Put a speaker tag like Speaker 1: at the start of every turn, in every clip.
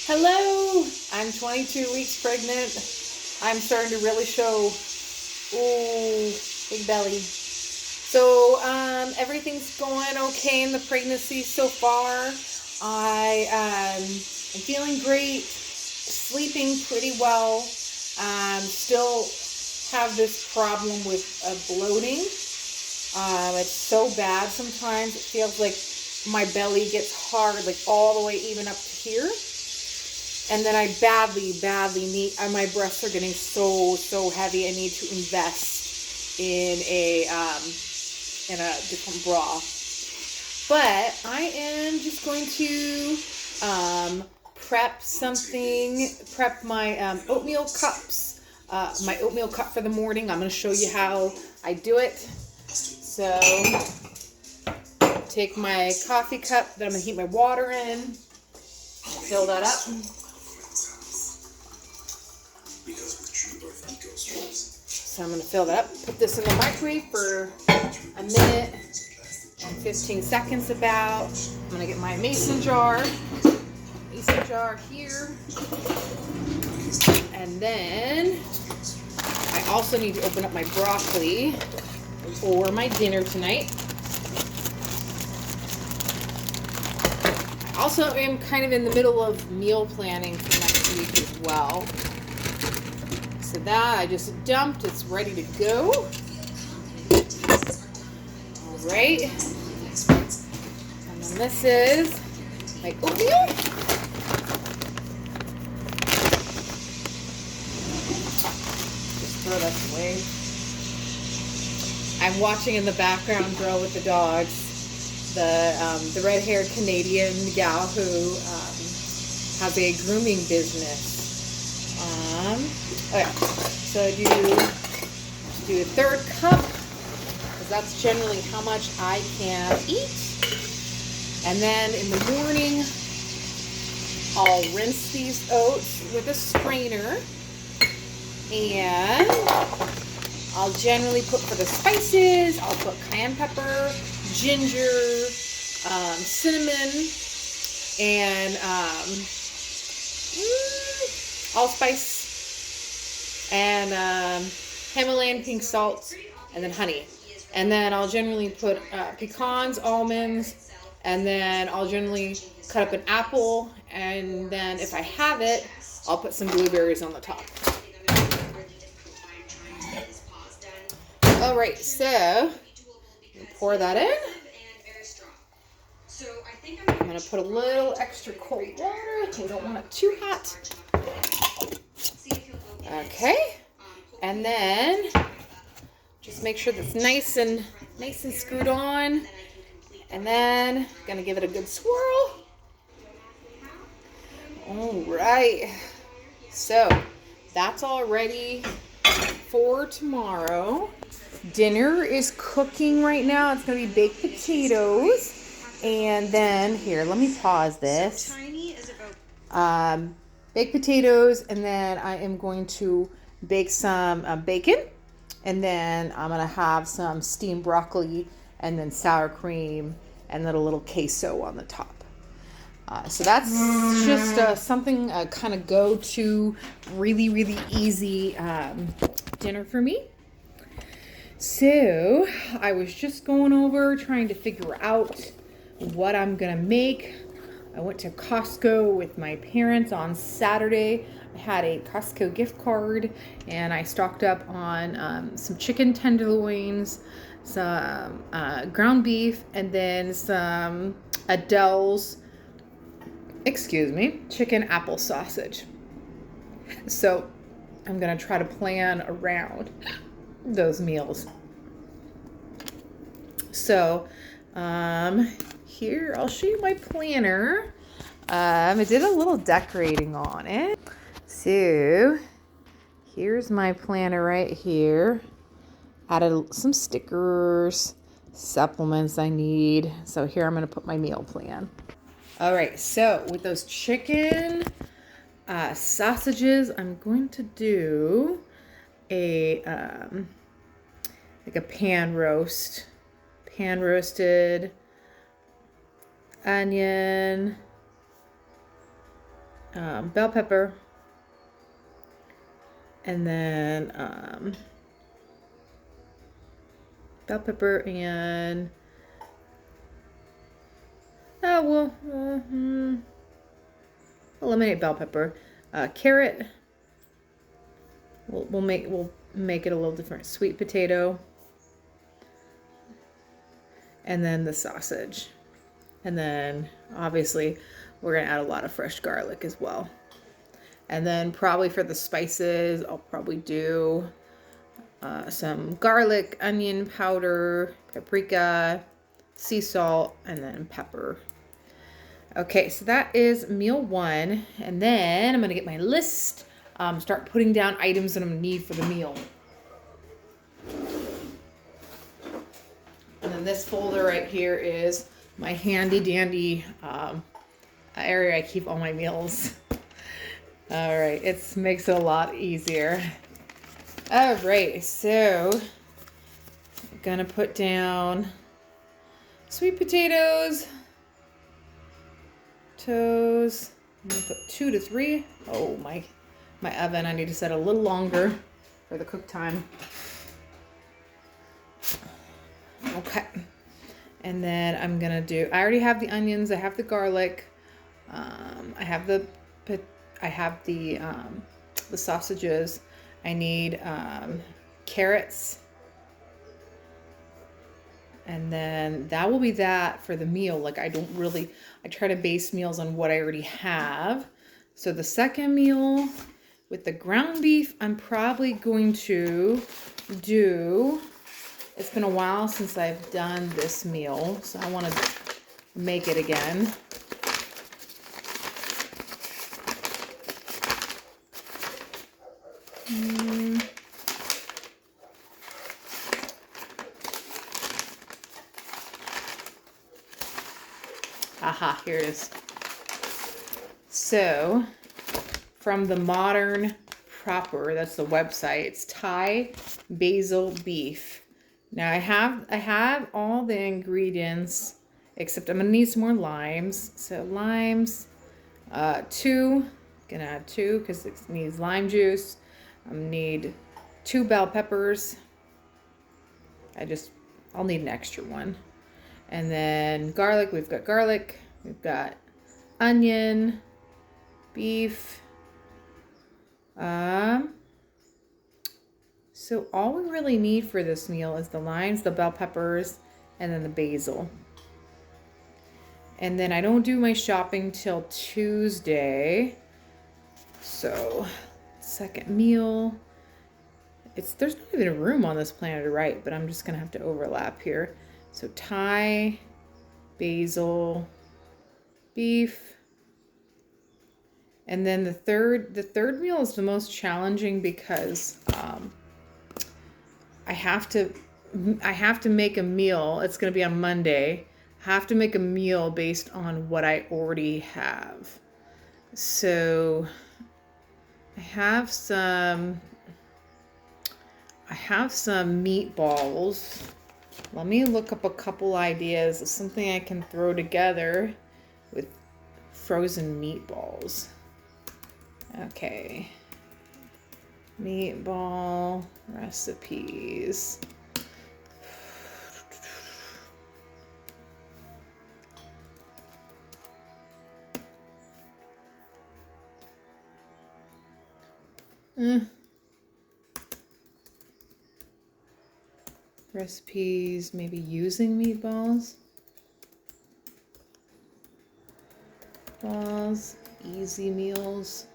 Speaker 1: Hello, I'm 22 weeks pregnant. I'm starting to really show, ooh, big belly. So everything's going okay in the pregnancy so far. I am feeling great, sleeping pretty well. Still have this problem with bloating. It's so bad sometimes. It feels like my belly gets hard, like all the way even up to here. And then I badly need, my breasts are getting so heavy. I need to invest in a different bra. But I am just going to prep my oatmeal cups, my oatmeal cup for the morning. I'm going to show you how I do it. So take my coffee cup that I'm going to heat my water in, fill that up. So I'm going to fill that up, put this in the microwave for a minute and 15 seconds about. I'm going to get my mason jar here. And then I also need to open up my broccoli for my dinner tonight. I also am kind of in the middle of meal planning for next week as well. So that I just dumped, it's ready to go. All right. And then this is my oatmeal. Just throw that away. I'm watching in the background Girl with the Dogs, the red-haired Canadian gal who has a grooming business. Okay, so I do a third cup, because that's generally how much I can eat. And then in the morning, I'll rinse these oats with a strainer. And I'll generally put, for the spices, I'll put cayenne pepper, ginger, cinnamon, and allspice, and Himalayan pink salt, and then honey. And then I'll generally put pecans, almonds, and then I'll generally cut up an apple, and then if I have it, I'll put some blueberries on the top. All right, so pour that in. I'm going to put a little extra cold water. We don't want it too hot. Okay, and then just make sure that's nice and screwed on, and then gonna give it a good swirl. All right, so that's all ready for tomorrow. Dinner is cooking right now. It's gonna be baked potatoes, and then here, let me pause this. Baked potatoes, and then I am going to bake some bacon, and then I'm going to have some steamed broccoli, and then sour cream, and then a little queso on the top. So that's just something kind of go-to, really easy dinner for me. So I was just going over trying to figure out what I'm going to make. I went to Costco with my parents on Saturday. I had a Costco gift card, and I stocked up on some chicken tenderloins, some ground beef, and then some Adele's, chicken apple sausage. So I'm going to try to plan around those meals. So, here, I'll show you my planner. I did a little decorating on it. So, here's my planner right here. Added some stickers, supplements I need. So here I'm going to put my meal plan. All right, so with those chicken sausages, I'm going to do a like a pan roasted onion, bell pepper, and then bell pepper and eliminate bell pepper. Carrot. We'll make it a little different. Sweet potato, and then the sausage, and then obviously we're gonna add a lot of fresh garlic as well. And then probably for the spices, I'll probably do some garlic, onion powder, paprika, sea salt, and then pepper. Okay, so that is meal one. And then I'm gonna get my list, start putting down items that I'm gonna need for the meal. And then this folder right here is my handy dandy area I keep all my meals. All right, it makes it a lot easier. All right, so I'm gonna put down sweet potatoes, toes. I'm gonna put 2 to 3. Oh, my oven, I need to set a little longer for the cook time. Okay, and then I'm gonna do, I already have the onions, I have the garlic, I have the sausages. I need carrots, and then that will be that for the meal. Like I try to base meals on what I already have. So the second meal with the ground beef, I'm probably going to do, it's been a while since I've done this meal, so I want to make it again. Aha, here it is. So, from the Modern Proper, that's the website, it's Thai basil beef. Now I have all the ingredients, except I'm gonna need some more limes. So limes, 2, gonna add 2 because it needs lime juice. I need 2 bell peppers. I'll need an extra one. And then garlic, we've got onion, beef. So all we really need for this meal is the limes, the bell peppers, and then the basil. And then I don't do my shopping till Tuesday. So second meal, there's not even a room on this planner to write, but I'm just gonna have to overlap here. So Thai, basil, beef, and then the third meal is the most challenging because I have to make a meal. It's going to be on Monday. I have to make a meal based on what I already have. So I have some meatballs. Let me look up a couple ideas of something I can throw together with frozen meatballs. Okay. Meatball recipes. Recipes, maybe using meatballs. Balls, easy meals.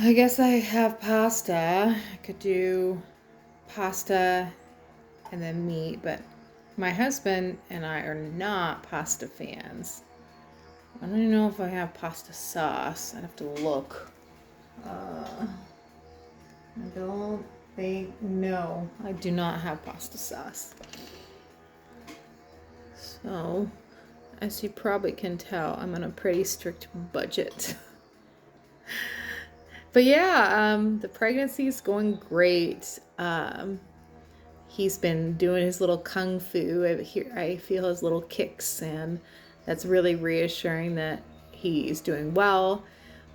Speaker 1: I guess I have pasta. I could do pasta and then meat, but my husband and I are not pasta fans. I don't even know if I have pasta sauce. I'd have to look. No, I do not have pasta sauce. So, as you probably can tell, I'm on a pretty strict budget. But yeah, the pregnancy is going great. He's been doing his little kung fu. I feel his little kicks, and That's really reassuring that he's doing well.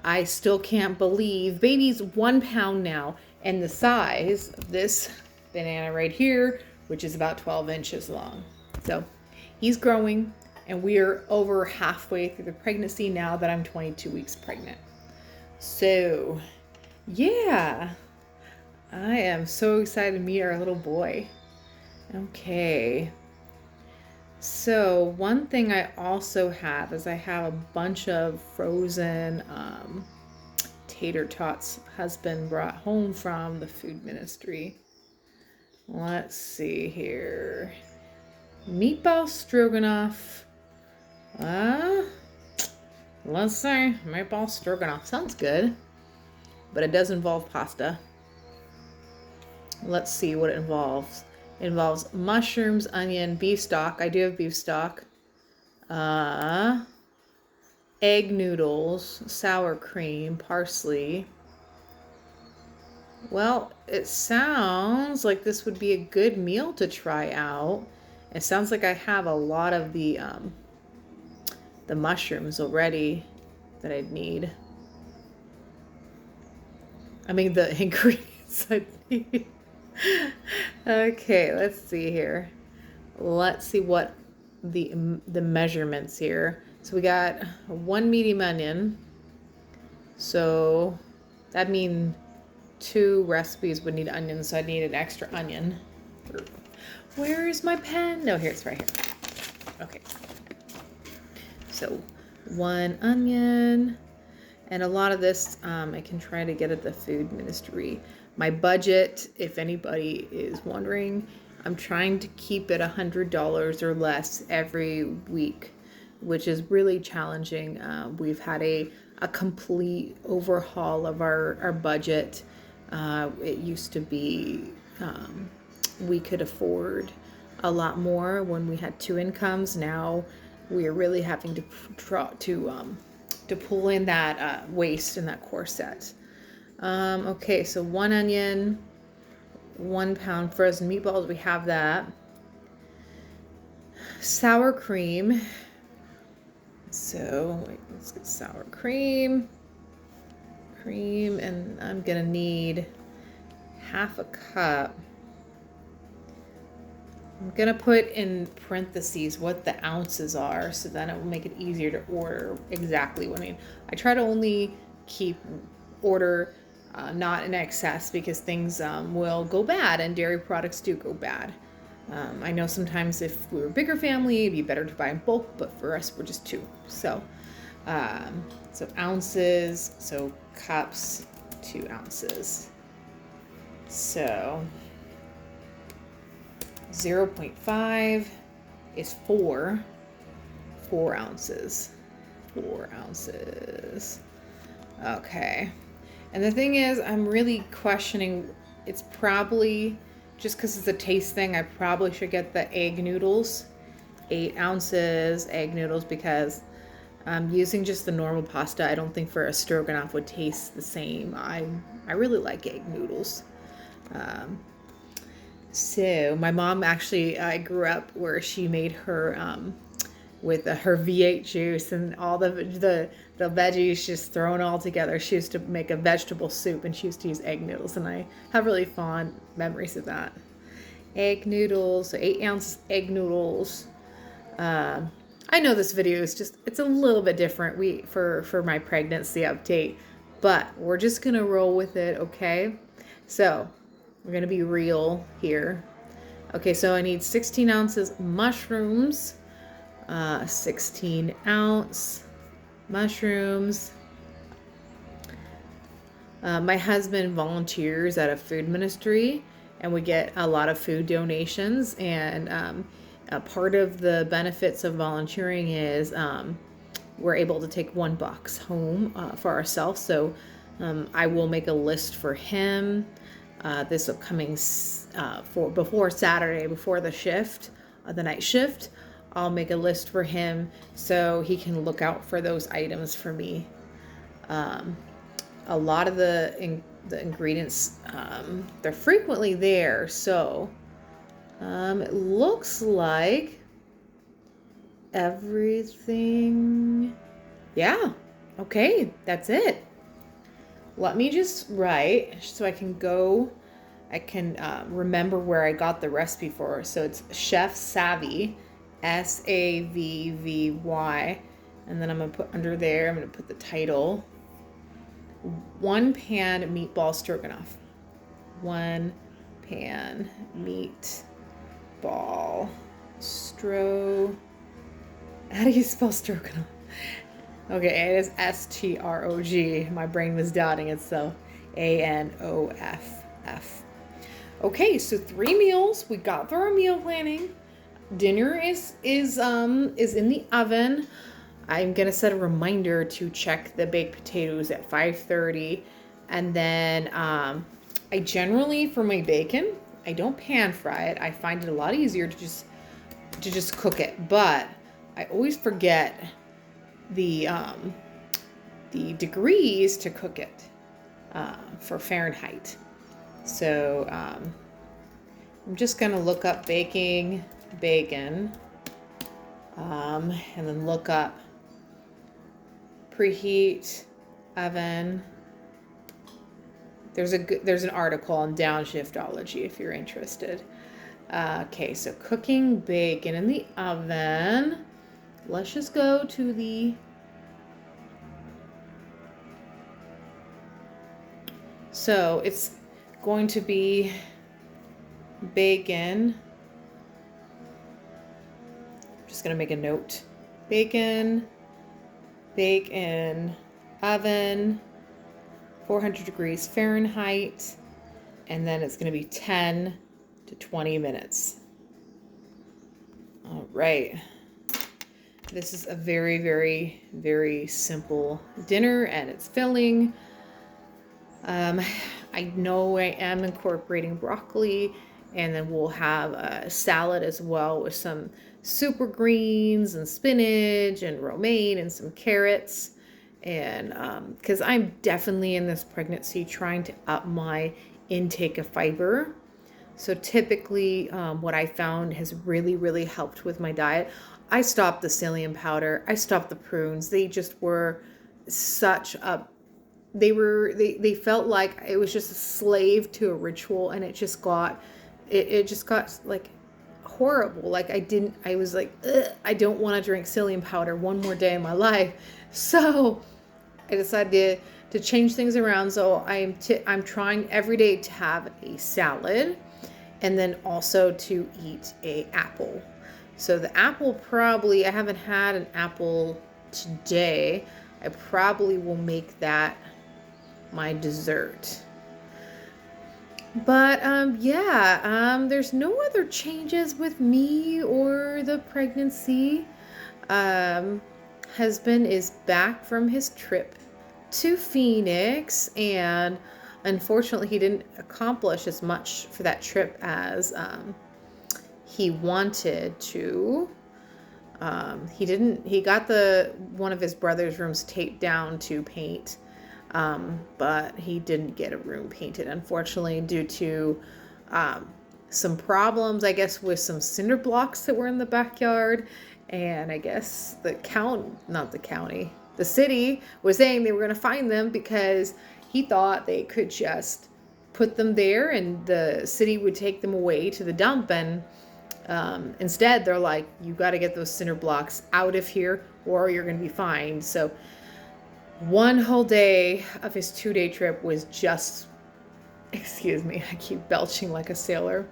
Speaker 1: I still can't believe baby's 1 pound now, and the size of this banana right here, which is about 12 inches long. So he's growing, and we are over halfway through the pregnancy now that I'm 22 weeks pregnant. So yeah, I am so excited to meet our little boy. Okay. So one thing I also have is I have a bunch of frozen tater tots husband brought home from the food ministry. Let's see here. Meatball stroganoff. Let's say meatball stroganoff. Sounds good, but it does involve pasta. Let's see what it involves. It involves mushrooms, onion, beef stock. I do have beef stock. Egg noodles, sour cream, parsley. Well, it sounds like this would be a good meal to try out. It sounds like I have a lot of the mushrooms already that I'd need. I mean, the ingredients I'd need. Okay, let's see here. Let's see what the measurements here. So we got 1 medium onion. So that means 2 recipes would need onions, so I need an extra onion. Where is my pen? No, here, it's right here. Okay. So 1 onion. And a lot of this I can try to get at the food ministry. My budget, if anybody is wondering, I'm trying to keep it $100 or less every week, which is really challenging. We've had a complete overhaul of our budget. It used to be we could afford a lot more when we had 2 incomes. Now we are really having to pull in that waste in that corset. Okay, so 1 onion, 1 pound frozen meatballs. We have that. Sour cream. So let's get sour cream. And I'm gonna need 1/2 cup. I'm gonna put in parentheses what the ounces are, so then it will make it easier to order exactly what I need. I try to only order not in excess, because things will go bad, and dairy products do go bad. I know sometimes if we were a bigger family, it'd be better to buy in bulk, but for us, we're just 2. So ounces, so cups, 2 ounces. So 0.5 is 4 ounces. 4 ounces. Okay. And the thing is, I'm really questioning, it's probably, just because it's a taste thing, I probably should get the egg noodles. 8 ounces egg noodles, because using just the normal pasta, I don't think for a stroganoff would taste the same. I really like egg noodles. So my mom actually, I grew up where she made her with her V8 juice and all the veggies just thrown all together. She used to make a vegetable soup, and she used to use egg noodles, and I have really fond memories of that. Egg noodles, so 8 ounces egg noodles. I know this video is it's a little bit different for my pregnancy update, but we're just gonna roll with it, okay? So we're gonna be real here. Okay, so I need 16 ounces mushrooms, 16 ounce mushrooms. My husband volunteers at a food ministry, and we get a lot of food donations, and part of the benefits of volunteering is we're able to take $1 home for ourselves. So I will make a list for him this upcoming before Saturday, before the shift, the night shift. I'll make a list for him so he can look out for those items for me. A lot of the ingredients, they're frequently there, so it looks like everything. Yeah. Okay, that's it. Let me just write so I can remember where I got the recipe for. So it's Chef Savvy, Savvy. And then I'm going to put under there, I'm going to put the title, 1 pan meatball stroganoff. 1 pan meatball How do you spell stroganoff? Okay, it is STROG. My brain was doubting it, so ANOFF. Okay, so 3 meals. We got through our meal planning. Dinner is in the oven. I'm gonna set a reminder to check the baked potatoes at 5:30, and then I generally, for my bacon, I don't pan fry it. I find it a lot easier to just cook it, but I always forget the degrees to cook it for Fahrenheit. So I'm just gonna look up baking bacon, and then look up preheat oven. There's an article on Downshiftology if you're interested. Okay, so cooking bacon in the oven. Let's just go to the... So it's going to be bacon. I'm just going to make a note. Bacon, bake in oven, 400 degrees Fahrenheit, and then it's going to be 10 to 20 minutes. All right. This is a very, very, very simple dinner, and it's filling. I know I am incorporating broccoli, and then we'll have a salad as well with some super greens and spinach and romaine and some carrots. And because I'm definitely in this pregnancy trying to up my intake of fiber. So typically what I found has really, really helped with my diet. I stopped the psyllium powder. I stopped the prunes. They just were such a... They felt like it was just a slave to a ritual, and it just got like horrible. Like I was like, ugh, I don't want to drink psyllium powder one more day in my life. So I decided to change things around. So I'm trying every day to have a salad, and then also to eat an apple. So the apple, probably, I haven't had an apple today. I probably will make that my dessert. But there's no other changes with me or the pregnancy. Husband is back from his trip to Phoenix, and unfortunately he didn't accomplish as much for that trip as he wanted to. He got one of his brother's rooms taped down to paint, but he didn't get a room painted, unfortunately, due to some problems, I guess, with some cinder blocks that were in the backyard. And I guess the city was saying they were going to fine them because he thought they could just put them there and the city would take them away to the dump. And instead, they're like, you got to get those cinder blocks out of here or you're going to be fined. So one whole day of his 2-day trip was just, excuse me, I keep belching like a sailor.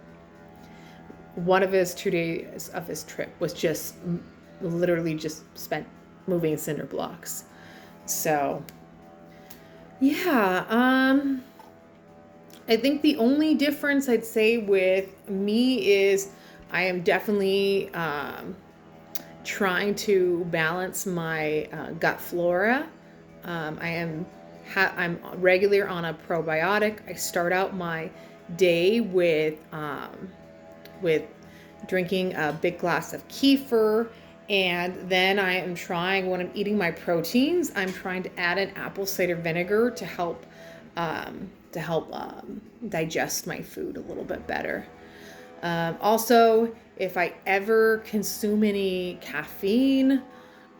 Speaker 1: One of his 2 days of his trip was just literally just spent moving cinder blocks. So, yeah, I think the only difference I'd say with me is I am definitely trying to balance my gut flora. I'm regular on a probiotic. I start out my day with drinking a big glass of kefir, and then I am trying, when I'm eating my proteins, I'm trying to add an apple cider vinegar to help digest my food a little bit better. Also, if I ever consume any caffeine,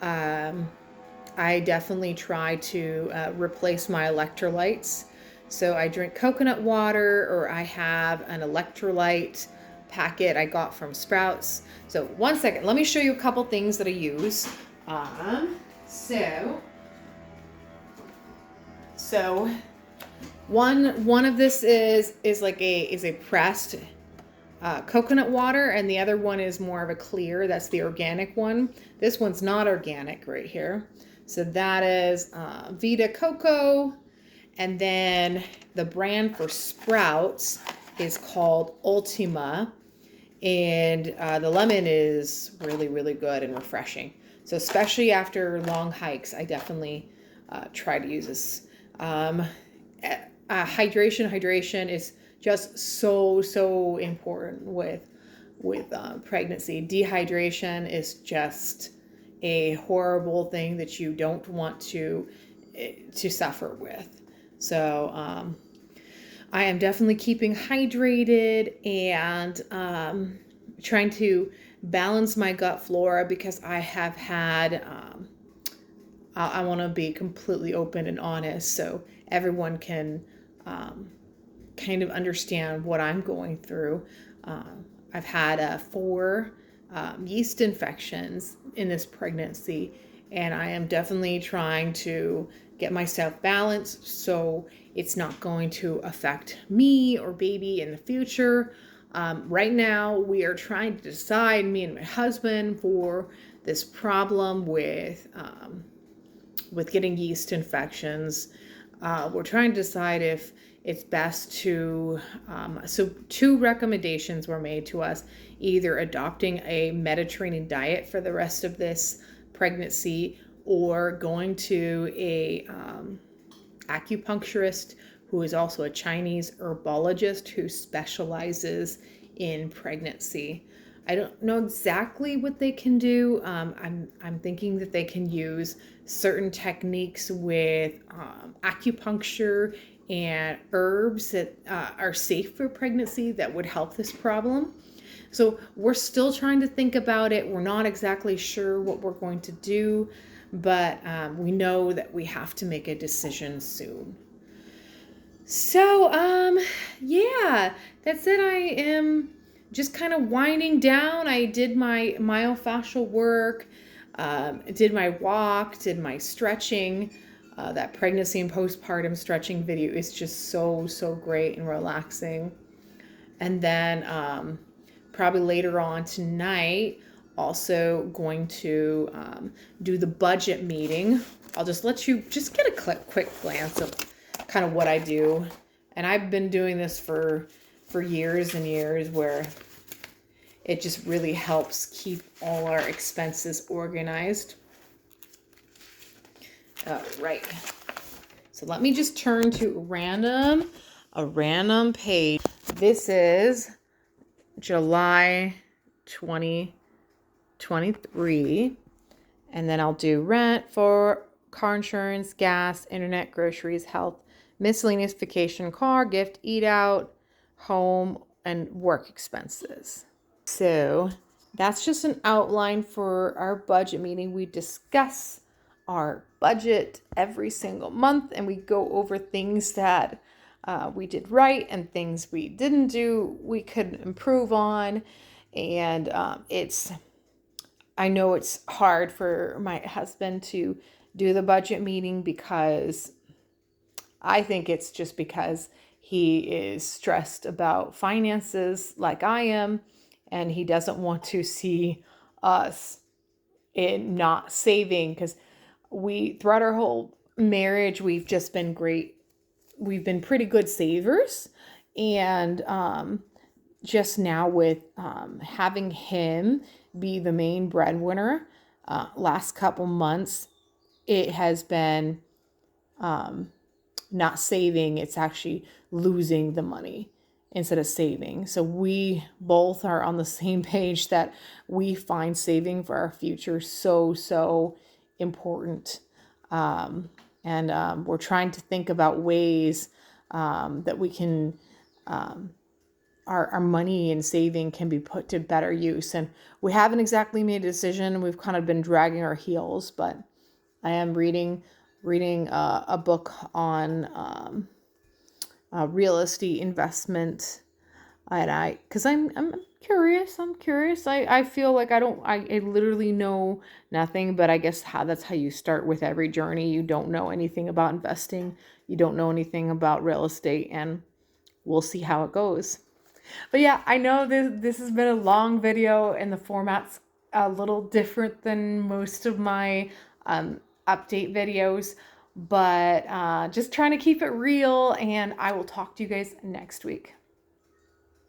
Speaker 1: I definitely try to replace my electrolytes. So I drink coconut water, or I have an electrolyte packet I got from Sprouts. So one second, let me show you a couple things that I use. Um, so, so one of this is like a pressed coconut water, and the other one is more of a clear. That's the organic one. This one's not organic right here. So that is Vita Coco. And then the brand for Sprouts is called Ultima. And the lemon is really, really good and refreshing. So especially after long hikes, I definitely try to use this. Hydration is just so important with pregnancy. Dehydration is just a horrible thing that you don't want to suffer with. So I am definitely keeping hydrated and trying to balance my gut flora, because I have had I want to be completely open and honest so everyone can kind of understand what I'm going through. I've had 4 yeast infections in this pregnancy, and I am definitely trying to get myself balanced so it's not going to affect me or baby in the future. Right now, we are trying to decide, me and my husband, for this problem with getting yeast infections. We're trying to decide if it's best to, so 2 recommendations were made to us: either adopting a Mediterranean diet for the rest of this pregnancy, or going to a acupuncturist who is also a Chinese herbologist who specializes in pregnancy. I don't know exactly what they can do. I'm thinking that they can use certain techniques with acupuncture and herbs that are safe for pregnancy that would help this problem. So we're still trying to think about it. We're not exactly sure what we're going to do, but we know that we have to make a decision soon. So, yeah, that's it. I am just kind of winding down. I did my myofascial work, did my walk, did my stretching. That pregnancy and postpartum stretching video is just so great and relaxing. And then probably later on tonight, also going to do the budget meeting. I'll just let you just get a quick glance of kind of what I do. And I've been doing this for years and years, where it just really helps keep all our expenses organized. Right. So let me just turn to a random page. This is July 2023. And then I'll do rent, for car insurance, gas, internet, groceries, health, miscellaneous, vacation, car, gift, eat out, home, and work expenses. So that's just an outline for our budget meeting. We discuss our budget every single month, and we go over things that we did right and things we didn't do, we could improve on. And I know it's hard for my husband to do the budget meeting, because I think it's just because he is stressed about finances like I am, and he doesn't want to see us in not saving, because throughout our whole marriage, we've just been great. We've been pretty good savers, and just now with having him be the main breadwinner, last couple months, it has been not saving, it's actually losing the money instead of saving. So we both are on the same page that we find saving for our future so important. And we're trying to think about ways that we can our money and saving can be put to better use. And we haven't exactly made a decision. We've kind of been dragging our heels, but I am reading a book on real estate investment, and because I'm curious. I feel like I literally know nothing, but I guess that's how you start with every journey. You don't know anything about investing. You don't know anything about real estate, and we'll see how it goes. But yeah, I know this has been a long video and the format's a little different than most of my update videos, but just trying to keep it real, and I will talk to you guys next week.